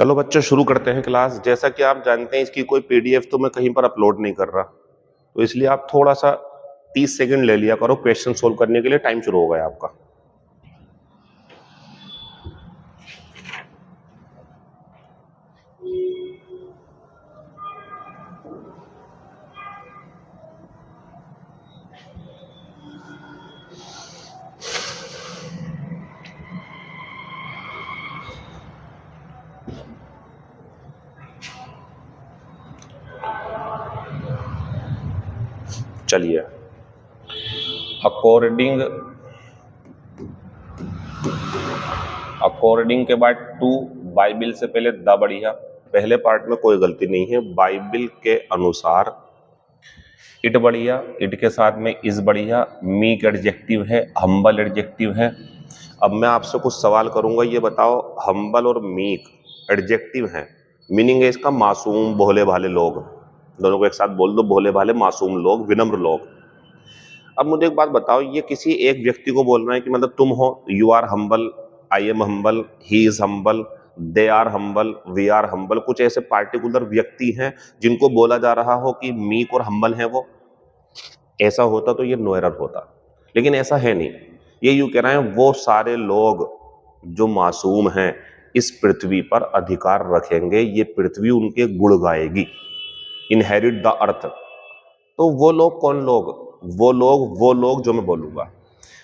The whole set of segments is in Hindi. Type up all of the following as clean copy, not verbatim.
चलो बच्चों शुरू करते हैं क्लास। जैसा कि आप जानते हैं इसकी कोई पीडीएफ तो मैं कहीं पर अपलोड नहीं कर रहा, तो इसलिए आप थोड़ा सा 30 सेकंड ले लिया करो क्वेश्चन सोल्व करने के लिए। टाइम शुरू हो गया आपका। चलिए, अकॉर्डिंग के बाद टू, बाइबिल से पहले द बढ़िया। पहले पार्ट में कोई गलती नहीं है। बाइबिल के अनुसार इट बढ़िया, इट के साथ में इज बढ़िया, मीक एडजेक्टिव है, हम्बल एडजेक्टिव है। अब मैं आपसे कुछ सवाल करूंगा, ये बताओ हम्बल और मीक एडजेक्टिव है, मीनिंग है इसका मासूम, भोले भाले लोग। दोनों को एक साथ बोल दो, भोले भाले मासूम लोग, विनम्र लोग। अब मुझे एक बात बताओ, ये किसी एक व्यक्ति को बोल रहे हैं कि मतलब तुम हो, you are humble, I am humble, he is humble, they are humble, we are humble. कुछ ऐसे पार्टिकुलर व्यक्ति हैं जिनको बोला जा रहा हो कि मीक और हम्बल है वो। ऐसा होता तो ये नो एरर होता, लेकिन ऐसा है नहीं। ये यूं कह रहे हैं वो सारे लोग जो मासूम हैं इस पृथ्वी पर अधिकार रखेंगे, ये पृथ्वी उनके गुण गाएगी। Inherit the earth. तो वो लोग कौन लोग? वो लोग जो मैं बोलूंगा।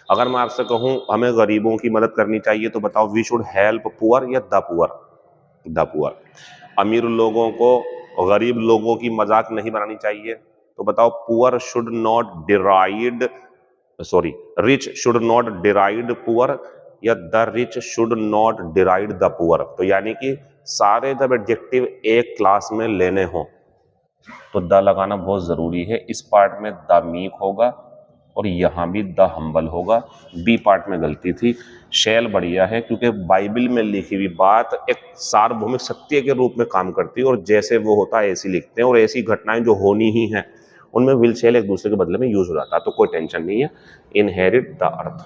अगर मैं आपसे कहूं हमें गरीबों की मदद करनी चाहिए, तो बताओ वी शुड हेल्प पुअर या द पुअर? The poor. अमीर लोगों को गरीब लोगों की मजाक नहीं बनानी चाहिए, तो बताओ poor should not deride, sorry, rich should not deride poor, या the rich should not deride the poor. तो यानी कि सारे जब एडजेक्टिव एक क्लास में लेने हों तो द लगाना बहुत जरूरी है। इस पार्ट में द मीक होगा और यहां भी द हम्बल होगा। बी पार्ट में गलती थी। शैल बढ़िया है क्योंकि बाइबिल में लिखी हुई बात एक सार्वभौमिक सत्य के रूप में काम करती है, और जैसे वो होता है ऐसी लिखते हैं, और ऐसी घटनाएं जो होनी ही हैं उनमें विल शैल एक दूसरे के बदले में यूज हो जाता है, तो कोई टेंशन नहीं है। Inherit the earth.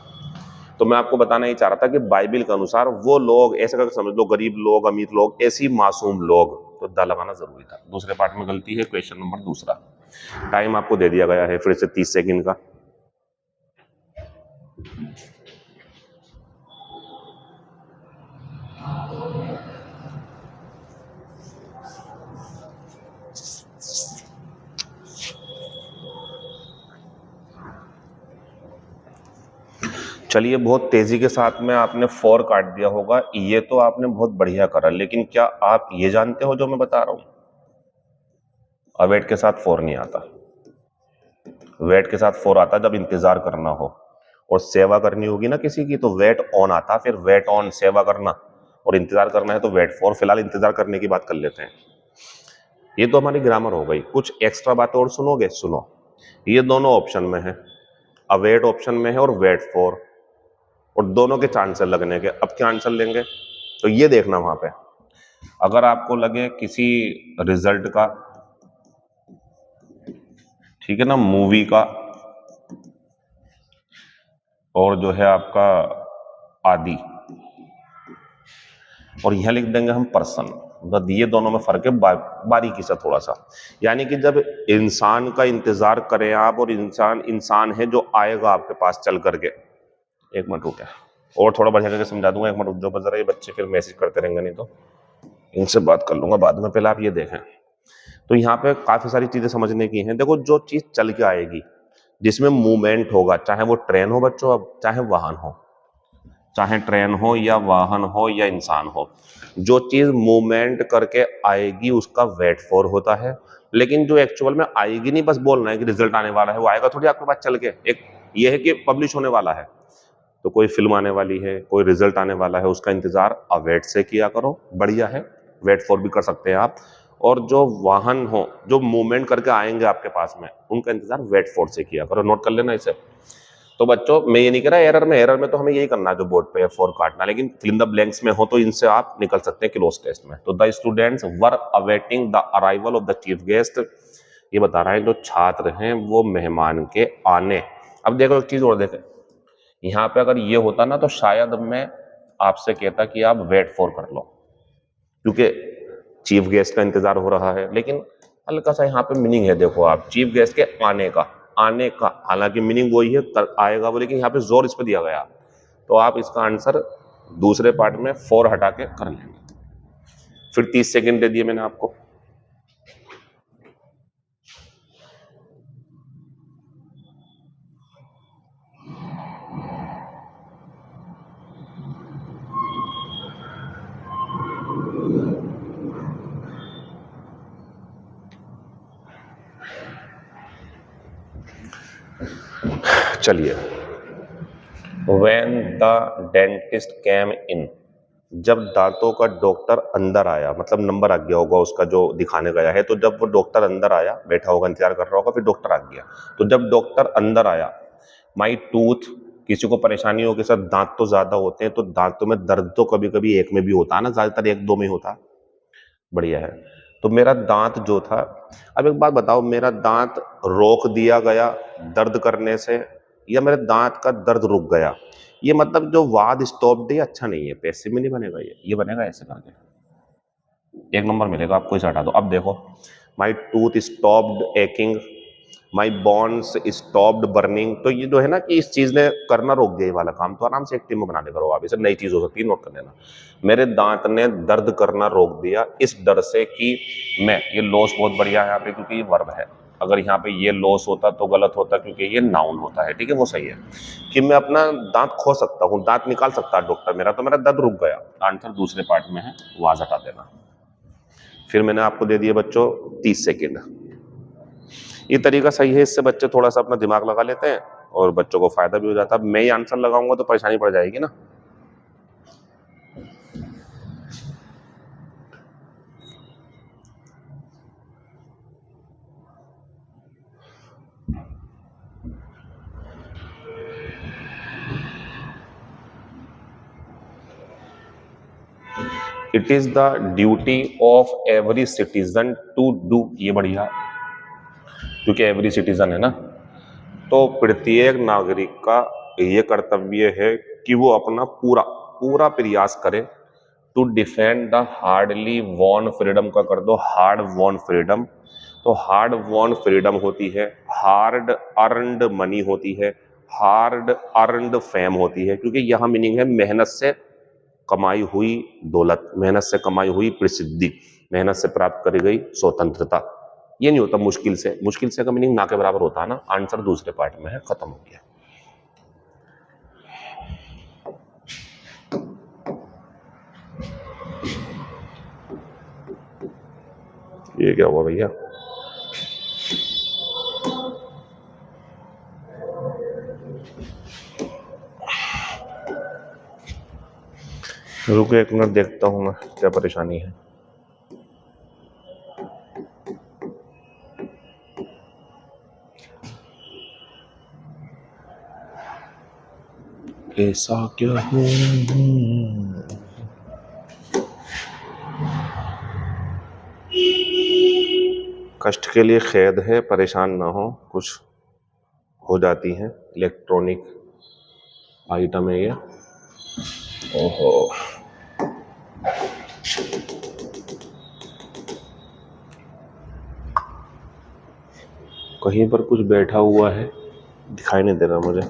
तो मैं आपको बताना ही चाह रहा था कि बाइबिल के अनुसार वो लोग, ऐसे करके समझ लो, गरीब लोग, अमीर लोग, ऐसी मासूम लोग, तो द लगाना जरूरी था। दूसरे पार्ट में गलती है। क्वेश्चन नंबर दूसरा। टाइम आपको दे दिया गया है फिर से 30 सेकंड का। चलिए, बहुत तेजी के साथ में आपने 4 काट दिया होगा, ये तो आपने बहुत बढ़िया करा, लेकिन क्या आप ये जानते हो जो मैं बता रहा हूं? अवेट के साथ 4 नहीं आता। वेट के साथ 4 आता जब इंतजार करना हो और सेवा करनी होगी ना किसी की, तो वेट ऑन आता। फिर वेट ऑन सेवा करना, और इंतजार करना है तो वेट फॉर। फिलहाल इंतजार करने की बात कर लेते हैं। ये तो हमारी ग्रामर हो गई। कुछ एक्स्ट्रा बातें और सुनोगे? सुनो, ये दोनों ऑप्शन में है, अवेट ऑप्शन में है और वेट फॉर, और दोनों के चांस लगने के। अब क्या आंसर लेंगे तो ये देखना वहां पे, अगर आपको लगे किसी रिजल्ट का, ठीक है ना, मूवी का, और जो है आपका आदि, और यहां लिख देंगे हम पर्सन। बस ये दोनों में फर्क है बारीकी से थोड़ा सा। यानी कि जब इंसान का इंतजार करें आप, और इंसान है जो आएगा आपके पास चल करके। एक मिनट रुके, और थोड़ा बढ़िया करके समझा दूंगा। एक मिनट रुक जाओ जरा, ये बच्चे फिर मैसेज करते रहेंगे, नहीं तो इनसे बात कर लूंगा बाद में। पहले आप ये देखें, तो यहाँ पे काफी सारी चीजें समझने की हैं। देखो, जो चीज चल के आएगी, जिसमें मूवमेंट होगा, चाहे वो ट्रेन हो बच्चों, अब चाहे वाहन हो, चाहे ट्रेन हो या वाहन हो या इंसान हो, जो चीज मूवमेंट करके आएगी उसका वेट फॉर होता है। लेकिन जो एक्चुअल में आएगी नहीं, बस बोलना है कि रिजल्ट आने वाला है, वो आएगा थोड़ी आपके पास चल के। एक ये है कि पब्लिश होने वाला है, तो कोई फिल्म आने वाली है, कोई रिजल्ट आने वाला है, उसका इंतजार अवेट से किया करो, बढ़िया है। वेट फॉर भी कर सकते हैं आप। और जो वाहन हो, जो मूवमेंट करके आएंगे आपके पास में, उनका इंतजार वेट फॉर से किया करो। नोट कर लेना इसे। तो बच्चों, मैं ये नहीं कह रहा एरर में तो हमें यही करना है जो बोर्ड पे है, फॉर काटना, लेकिन फिल इन द ब्लैंक्स में हो तो इनसे आप निकल सकते हैं क्लोज टेस्ट में। तो the students were awaiting the arrival of the chief guest, ये बता रहा है जो छात्र हैं वो मेहमान के आने। अब देखो एक चीज और देखें, यहाँ पे अगर ये होता ना तो शायद मैं आपसे कहता कि आप वेट फॉर कर लो, क्योंकि चीफ गेस्ट का इंतजार हो रहा है। लेकिन हल्का सा यहाँ पे मीनिंग है, देखो आप, चीफ गेस्ट के आने का, हालांकि मीनिंग वही है आएगा वो, लेकिन यहाँ पे जोर इस पर दिया गया। तो आप इसका आंसर दूसरे पार्ट में 4 हटा के कर लेंगे। फिर 30 सेकंड दे दिए मैंने आपको। चलिए, व्हेन द डेंटिस्ट कैम इन, जब दांतों का डॉक्टर अंदर आया, मतलब नंबर आ गया होगा उसका जो दिखाने गया है, तो जब वो डॉक्टर अंदर आया, बैठा होगा, इंतजार कर रहा होगा, फिर डॉक्टर आ गया, तो जब डॉक्टर अंदर आया, माई टूथ, किसी को परेशानी हो कि सर दांत तो ज्यादा होते हैं, तो दांतों में दर्द तो कभी कभी एक में भी होता है ना, ज्यादातर 1-2 में होता। बढ़िया है। तो मेरा दांत जो था, अब एक बात बताओ, मेरा दांत रोक दिया गया दर्द करने से, या मेरे दांत का दर्द रुक गया? ये मतलब जो वाद स्टॉप्ड, ये अच्छा नहीं है, पैसे में नहीं बनेगा, ये बनेगा ऐसे करके। 1 नंबर मिलेगा आपको, इसे हटा दो। अब देखो, my tooth stopped aching, my bones stopped burning, तो ये जो है ना कि इस चीज ने करना रोक दिया ये वाला काम, तो आराम से एक टीम में बना दे करो आप, इसे नई चीज हो सकती है, नोट कर लेना। मेरे दांत ने दर्द करना रोक दिया इस डर से कि मैं, ये लॉस बहुत बढ़िया है यहाँ पे क्योंकि ये वर्ब है, अगर यहाँ पे ये लॉस होता तो गलत होता क्योंकि ये नाउन होता है, ठीक है, वो सही है, कि मैं अपना दांत खो सकता हूँ, दांत निकाल सकता है डॉक्टर मेरा, तो मेरा दर्द रुक गया। आंसर दूसरे पार्ट में है, वाज हटा देना। फिर मैंने आपको दे दिए बच्चों 30 सेकेंड। ये तरीका सही है, इससे बच्चे थोड़ा सा अपना दिमाग लगा लेते हैं और बच्चों को फायदा भी हो जाता है। मैं ही आंसर लगाऊंगा तो परेशानी पड़ जाएगी ना। It is the duty of every citizen to do, ये बढ़िया, क्योंकि एवरी सिटीजन है ना, तो प्रत्येक नागरिक का ये कर्तव्य है कि वो अपना पूरा पूरा प्रयास करे to defend the hardly won freedom, का कर दो हार्ड वॉन फ्रीडम। तो हार्ड वॉन फ्रीडम होती है, हार्ड अर्नड मनी होती है, हार्ड अर्नड फेम होती है, क्योंकि यहाँ मीनिंग है मेहनत से कमाई हुई दौलत, मेहनत से कमाई हुई प्रसिद्धि, मेहनत से प्राप्त करी गई स्वतंत्रता। ये नहीं होता मुश्किल से का मीनिंग ना के बराबर होता है ना। आंसर दूसरे पार्ट में है, खत्म हो गया। ये क्या हुआ भैया? रुको 1 मिनट, देखता हूं मैं क्या परेशानी है। ऐसा क्या हो, कष्ट के लिए खेद है, परेशान ना हो, कुछ हो जाती है, इलेक्ट्रॉनिक आइटम है ये। ओहो, कहीं पर कुछ बैठा हुआ है, दिखाई नहीं दे रहा मुझे,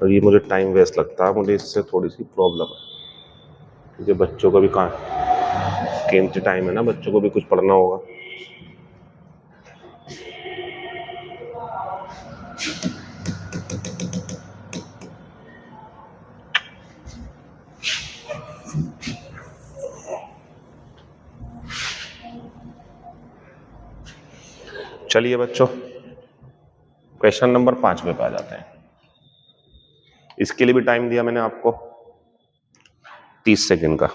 और ये मुझे टाइम वेस्ट लगता है, मुझे इससे थोड़ी सी प्रॉब्लम है, क्योंकि बच्चों का भी कीमती टाइम है ना, बच्चों को भी कुछ पढ़ना होगा। चलिए बच्चों, क्वेश्चन नंबर 5 पे आ जाते हैं। इसके लिए भी टाइम दिया मैंने आपको 30 सेकंड का।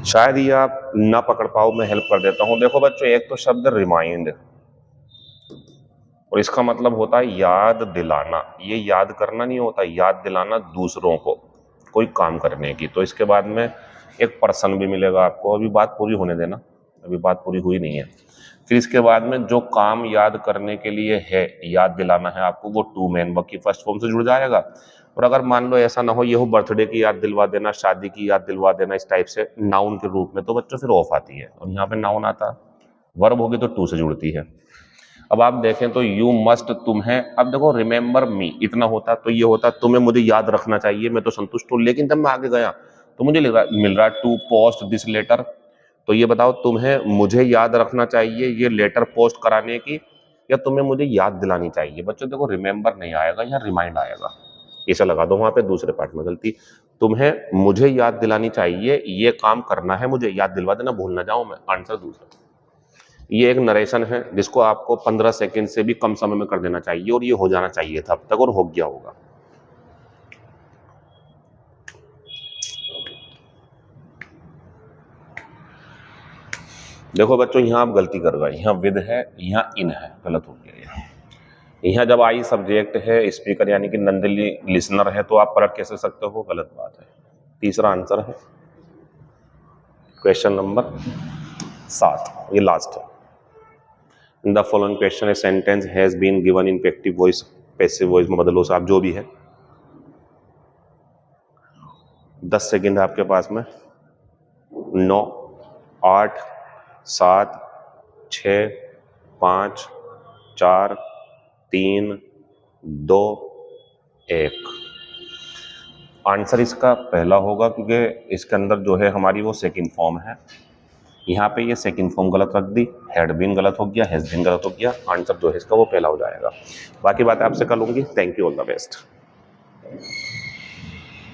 शायद ये आप ना पकड़ पाओ, मैं हेल्प कर देता हूं। देखो बच्चों, एक तो शब्द रिमाइंड, और इसका मतलब होता है याद दिलाना। ये याद करना नहीं होता, याद दिलाना दूसरों को कोई काम करने की। तो इसके बाद में एक पर्सन भी मिलेगा आपको। अभी बात पूरी होने देना, अभी बात पूरी हुई नहीं है। फिर इसके बाद में जो काम याद करने के लिए है, याद दिलाना है आपको, वो टू मेन वर्ब की फर्स्ट फॉर्म से जुड़ जाएगा। और अगर मान लो ऐसा ना हो, ये हो बर्थडे की याद दिलवा देना, शादी की याद दिलवा देना, इस टाइप से नाउन के रूप में, तो बच्चों फिर ऑफ आती है और यहाँ पे नाउन आता है। वर्ब होगी तो टू से जुड़ती है। अब आप देखें तो यू मस्ट, तुम्हें, अब देखो रिमेंबर मी इतना होता तो ये होता तुम्हें मुझे याद रखना चाहिए, मैं तो संतुष्ट हूँ, लेकिन जब मैं आगे गया तो मुझे मिल रहा टू पोस्ट दिस लेटर। तो ये बताओ तुम्हें मुझे याद रखना चाहिए ये लेटर पोस्ट कराने की, या तुम्हें मुझे याद दिलानी चाहिए। बच्चों देखो रिमेंबर नहीं आएगा, यहाँ रिमाइंड आएगा। इसे लगा दो वहां पे दूसरे पार्ट में गलती। तुम्हें मुझे याद दिलानी चाहिए ये काम करना है, मुझे याद दिलवा देना, भूल ना जाऊं मैं। आंसर दूसरा। ये एक नरेशन है जिसको आपको 15 सेकंड से भी कम समय में कर देना चाहिए, और ये हो जाना चाहिए था अब तक, और हो गया होगा। देखो बच्चों यहाँ आप गलती कर गए, यहाँ विद है, यहाँ इन है, गलत हो गया। यहाँ जब आई सब्जेक्ट है, स्पीकर यानी कि नंदली लिसनर है, तो आप पलट कैसे सकते हो, गलत बात है। तीसरा आंसर है क्वेश्चन नंबर 7, ये लास्ट है। In the following question a sentence has been given in active voice, passive voice में बदलो साहब, जो भी है। 10 सेकंड है आपके पास में। 9, 8, 7, 6, 5, 4, 3, 2, 1। आंसर इसका पहला होगा क्योंकि इसके अंदर जो है हमारी वो सेकंड फॉर्म है। यहाँ पे ये सेकंड फॉर्म गलत रख दी, हैड बीन गलत हो गया, हैज बीन गलत हो गया। आंसर जो है इसका वो पहला हो जाएगा। बाकी बातें आपसे कल होंगी। Thank you, all the best.